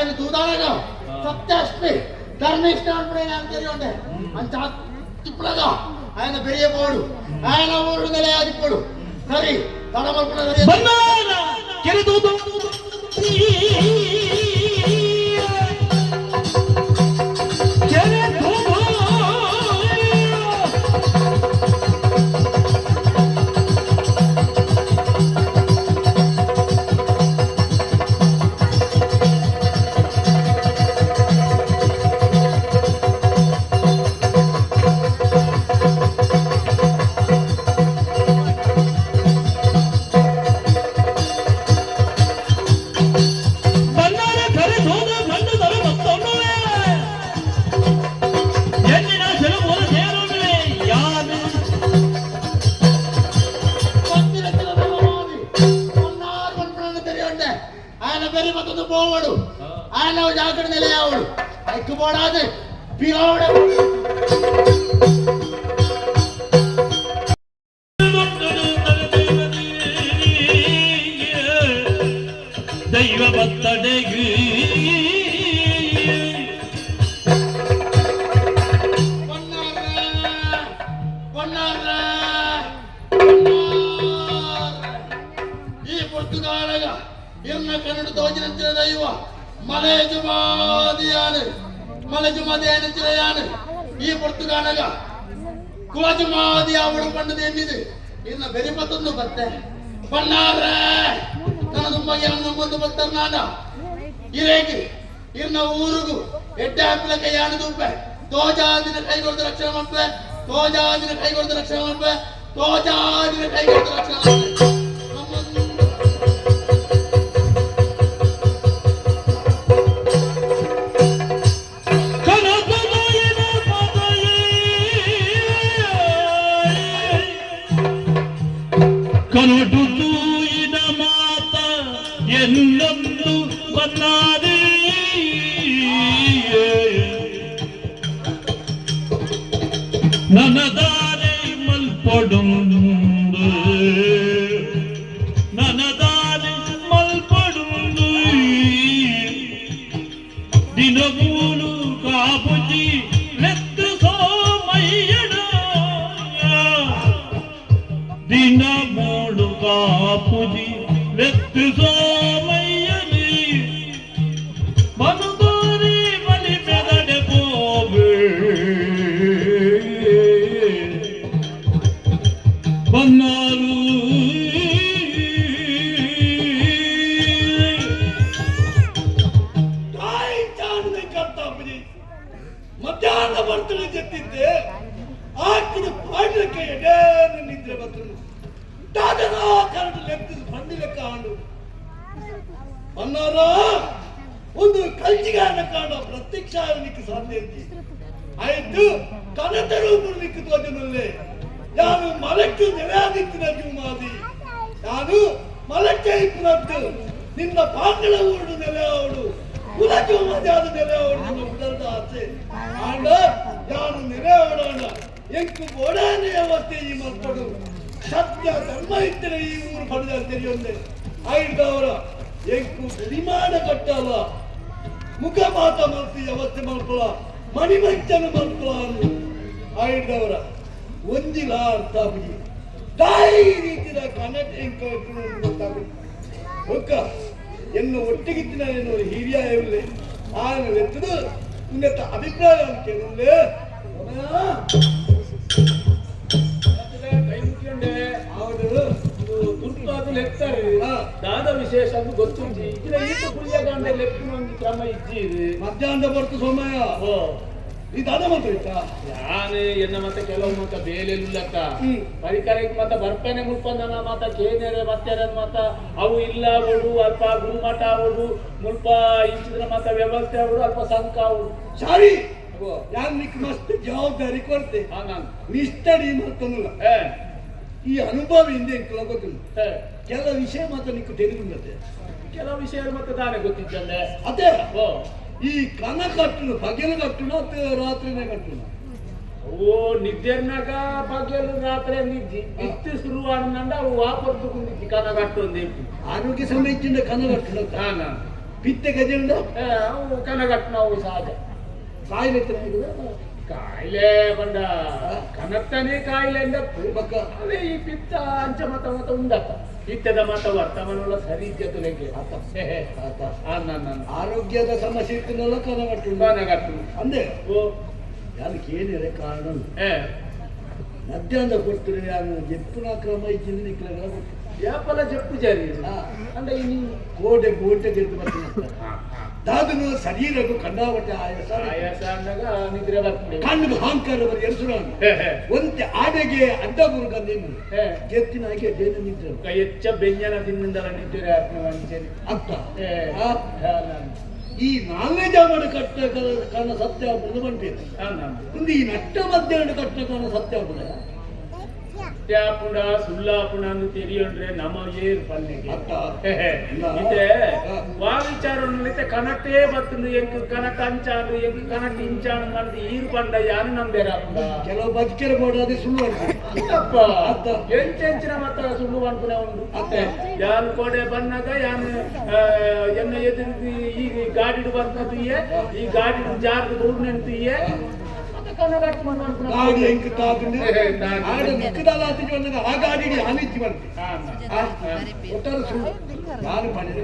ఆయన తూదానగా సత్యాస్మి ధర్మిష్టాన్పుడే నాకు తెలియండే అంత తిప్పులగా ఆయన పెరిగిపోడు ఆయన ఊరు నిలయాదిపోడు సరి తడమల్పుల పోవడు ఆయన జాగ్రత్త నిలయావుడు ఎక్కుపోడాది పిలవడు దైవ భక్తడేగి ఈ పొద్దుగాలగా ಇರ್ನ ಕನ್ನಡ ತೋಜಿನಂಚಿನ ದೈವ ಮಲೆಜುಮಾದಿ ಅನಂಚಿನ ಈ ಪೊರ್ತುಗಾನಗ ಕುಲಜುಮಾದಿ ಅವಳು ಪಂಡದ ಎನ್ನಿದೆ ಇನ್ನ ಬೆರಿಮತ್ತೊಂದು ಬತ್ತೆ ಪಣ್ಣಾರ ನನ್ನ ತುಂಬಗೆ ಮುಂದೆ ಬರ್ತಾರ ನಾನ ಇರೇಗಿ ಇರ್ನ ಊರುಗು ಎಡ್ಡೆ ಹಾಪಿಲ ಕೈ ಆಣದುಂಪೆ ತೋಜಾದಿನ ಕೈಗೊಳ್ದ ರಕ್ಷಣೆ ಮಪ್ಪೆ ತೋಜಾದಿನ ಕೈಗೊಳ್ದ ರಕ್ಷಣೆ ಮಪ್ಪೆ ತೋಜಾದಿನ ಕೈಗೊಳ್ದ ರಕ್ಷಣೆ ಮಪ್ಪೆ ಕನಡುತೂಯಿನ ಮಾತ ಎಲ್ಲೊಂದು ಬನ್ನಾದೆ ನನದಾರೆ ಮಲ್ಪಡುಂದು ನನದಾರೆ ಮಲ್ಪಡುಂದು ದಿನಮೂಲು ಕಾಬುಜಿ ನೆತ್ತು ಸೋಮಯ್ಯಡ ದಿನಮೂಲು ಕಾಪುಜಿ ನೆತ್ತು ಸೋಮಯ್ಯನಿ ಮನುಗೋರಿ ಮಲಿ ಮೆದಡೆ ಪೋಬೆ ಬನ್ನಾರು ಮಧ್ಯಾಹ್ನ ಬರ್ತಡೆ ಜತ್ತಿದ್ದೆ ಆಕಿನ ಪಾಡ್ಲಕ್ಕೆ ಎಡೇನು ನಿದ್ರೆ ಬರ್ತದೆ ದಾದನ ಕರಡು ಲೆಕ್ಕ ಬಂಡಿ ಲೆಕ್ಕ ಆಂಡು ಅನ್ನಾರ ಒಂದು ಕಲ್ಜಿಗಾನ ಕಾಣ ಪ್ರತ್ಯಕ್ಷ ನಿಕ್ಕೆ ಸಾಧ್ಯ ಐತಿ ಆಯ್ತು ಕನತರು ನಿಕ್ಕೆ ತೋಜನಲ್ಲೇ ನಾನು ಮಲಕ್ಕೆ ನೆರೆಯಾದಿತ್ತಿನ ಜೀವಮಾದಿ ನಾನು ಮಲಕ್ಕೆ ಇಪ್ಪನದ್ದು ನಿನ್ನ ಪಾಂಗಳ ಊರು ನೆಲೆಯವಳು ಕುಲಜೀವಮಾದಿ ಆದ ನೆಲೆಯವಳು ನನ್ನ ಉಡಲ್ದ ಆಸೆ ಆಂಡ ನಾನು ನೆರೆಯವಳಾಂಡ ಎಂಕು ಗೋಡಾನೆ ಅವಸ್ಥೆ ಈ ಮಲ್ಪಡು ಸತ್ಯ ಧರ್ಮ ಇದ್ದರೆ ಈ ಊರು ಪಡೆದ ತೆರೆಯೊಂದೆ ಆಯ್ದವರ ಎಂಕು ಬಿಡಿಮಾಡ ಕಟ್ಟಲ್ಲ ಮುಖ ಮಾತ ಮಲ್ಪಿ ಅವಸ್ಥೆ ಮಲ್ಪಲ ಮಣಿಮಂಚನ ಮಲ್ಪಲ ಆಯ್ದವರ ಒಂದಿಲ್ಲ ಅರ್ಥ ಬಿಡಿ ತಾಯಿ ರೀತಿಯ ಕನ್ನಡ ಎಂಕ ಒಕ್ಕ ಎನ್ನು ಒಟ್ಟಿಗಿತ್ತಿನ ಏನು ಹಿರಿಯ ಇರಲಿ ಆಗ ಎತ್ತದು ಉನ್ನತ ಅಭಿಪ್ರಾಯ ಕೇಳಿದ್ರೆ ದಾದ ವಿಶೇಷ ಗೊತ್ತುಂಟು ಈತ ಪುಣ್ಯಕಾಂಡ ಲೆಪ್ಪಿನ ಒಂದು ಕ್ರಮ ಇದ್ದೀರಿ ಮಧ್ಯಾಹ್ನ ಬರ್ತು ಸೋಮಯ್ಯ ಈ ದಾದ ಮಾತ್ರ ಇತ್ತಾ ನಾನು ಎನ್ನ ಮತ್ತೆ ಕೆಲವು ಮತ್ತ ಬೇಲೆಲ್ಲಕ್ಕ ಪರಿಕರಕ್ಕೆ ಮತ್ತ ಬರ್ಪೇನೆ ಮುಲ್ಪಂದನ ಮತ್ತ ಕೇನೇರೆ ಬತ್ತೇರೆ ಮತ್ತ ಅವು ಇಲ್ಲ ಅವಳು ಅಲ್ಪ ಗುರುಮಠ ಅವಳು ಮುಲ್ಪ ಇಂಚಿನ ಮತ್ತ ವ್ಯವಸ್ಥೆ ಅವಳು ಅಲ್ಪ ಸಂಕ ಅವಳು ಸಾರಿ ಯಾನ್ ನಿಕ್ ಮಸ್ತ್ ಜವಾಬ್ದಾರಿ ಕೊಡ್ತೆ ನಾನು ನಿಸ್ತಡಿ ಮತ್ತೊಂದಿಲ್ಲ ಈ ಅನುಭವ ಹಿಂದೆ ಗೊತ್ತಿಲ್ಲ ಕೆಲವು ವಿಷಯ ಮಾತ್ರ ನಿಕ್ಕು ತಿಳಿದುಂಡತೆ ಕೆಲವು ವಿಷಯ ಮತ್ತೆ ತಾನೇ ಗೊತ್ತಿದ್ದಂಡೆ ಅದೇ ಈ ಕನ ಕಟ್ಟುನು ಬಗೆಲ ಕಟ್ಟುನು ರಾತ್ರಿನೇ ಕಟ್ಟುನು ಓ ನಿದ್ದೆರ್ನಾಗ ಬಗೆಲು ರಾತ್ರಿ ನಿದ್ದಿ ಇತ್ತು ಶುರು ಅನ್ನಂಡ ಅವು ವಾಪರ್ತು ಕುಂದಿದ್ದಿ ಕನ ಕಟ್ಟು ಆರೋಗ್ಯ ಸಮಯದಿಂದ ಕನ ಕಟ್ಟುನು ಪಿತ್ತೆ ಗಜೆಂಡ ಅವು ಕನಗಟ್ನವು ಸಹಜ ಕಾಯಿಲೆ ಕಾಯಿಲೆ ಬಂಡ ಕನತ್ತನೇ ಕಾಯಿಲೆ ಎಂದತ್ತು ಬಕ್ಕ ಅದೇ ಈ ಪಿತ್ತ ಅಂಚ ಮತ ಉಂಡತ್ತ ಪಿತ್ತದ ಮತ ವರ್ತಮಾನಗಳ ಸರಿ ಇದ್ದದ್ದು ಲೆಂಗೆ ನನ್ನ ಆರೋಗ್ಯದ ಸಮಸ್ಯೆ ಇತ್ತನಲ್ಲ ಕನಗಟ್ಟು ಅಂದೆ ಓ ಅದಕ್ಕೆ ಏನಿದೆ ಕಾರಣ ಏ ಮಧ್ಯಾಹ್ನ ಕೊಡ್ತಾರೆ ನಾನು ಎಪ್ಪುನ ಕ್ರಮ ಇಚ್ಚಿಂದ ನಿಕ್ಲಗಳ ಕೊಟ್ಟು ಯಾಪಲ ಜಪ್ಪು ಜಾರಿ ಅಂದ್ರೆ ಇನ್ನು ಕೋಟೆ ಗೆದ್ದು ಬರ್ತೀನಿ ದಾದನು ಶರೀರಕ್ಕೂ ಕಂಡಾವಟ್ಟೆ ಆಯಾಸ ಅಂದಾಗ ನಿದ್ರೆ ಬರ್ತದೆ ಕಣ್ಣು ಅಹಂಕಾರ ಬರೀ ಎಲ್ಸುರ ಒಂತೆ ಆನೆಗೆ ಅಡ್ಡ ಮುರುಗಂದೇನು ಗೆತ್ತಿನ ಹಾಗೆ ದೇನ ನಿದ್ರೆ ಹೆಚ್ಚ ಬೆಂಜನ ತಿನ್ನಿಂದ ನಿದ್ರೆ ಅರ್ಥ ಈ ನಾಲ್ನೇ ಜಾಮಡು ಕಟ್ಟ ಕಾರಣ ಸತ್ಯ ಆಗ್ಬೋದು ಬಂಟೇನೆ ಒಂದು ಈ ನಟ್ಟ ಮಧ್ಯಾಹ್ನ ಕಟ್ಟ ಕಾರಣ ಸತ್ಯ ಆಗ್ಬೋದ ಪುಂಡ ಸುಳ್ಳಾಪುಣ ಅಂತ ತೆರಿಯೊಂಡ್ರೆ ನಮಗೆ ಪಲ್ಲೆಗೆ ಇದೆ ವಾವಿಚಾರನಲ್ಲಿತ್ತೆ ಕನಟ್ಟೇ ಬರ್ತದೆ ಎಂಕ್ ಕನಟ ಅಂಚಾಡು ಎಂಕ್ ಕನಟ ಇಂಚಾಡು ಮಾಡಿದ ಈರು ಪಂಡ ಯಾರು ನಂಬೇರ ಕೆಲವು ಬದುಕಿರ ಬೋಡಾದ್ರೆ ಸುಳ್ಳು ಅಪ್ಪ ಎಂಚೆಂಚಿನ ಮಾತ್ರ ಸುಳ್ಳು ಅನ್ಪುನೆ ಉಂಟು ಯಾರು ಕೋಡೆ ಬಂದಾಗ ಯಾನು ಎನ್ನ ಎದುರು ಈ ಗಾಡಿ ಬರ್ತದ್ದು ಈ ಗಾಡಿ ಜಾರ್ದು ದೂರ ನಿಂತಿಯೇ ಗಾಡಿ ಹೆಂಗ್ ತಾಕೊಂಡು ಆಡ ನಿಕ್ಕದಲ್ಲ ಅಂತ ಆ ಗಾಡಿ ಆನಿಚ್ಚಿ ಬರ್ತೀವಿ ಒಟ್ಟಾರೆ ಸುಳ್ಳು ನಾನು ಪಡೆದ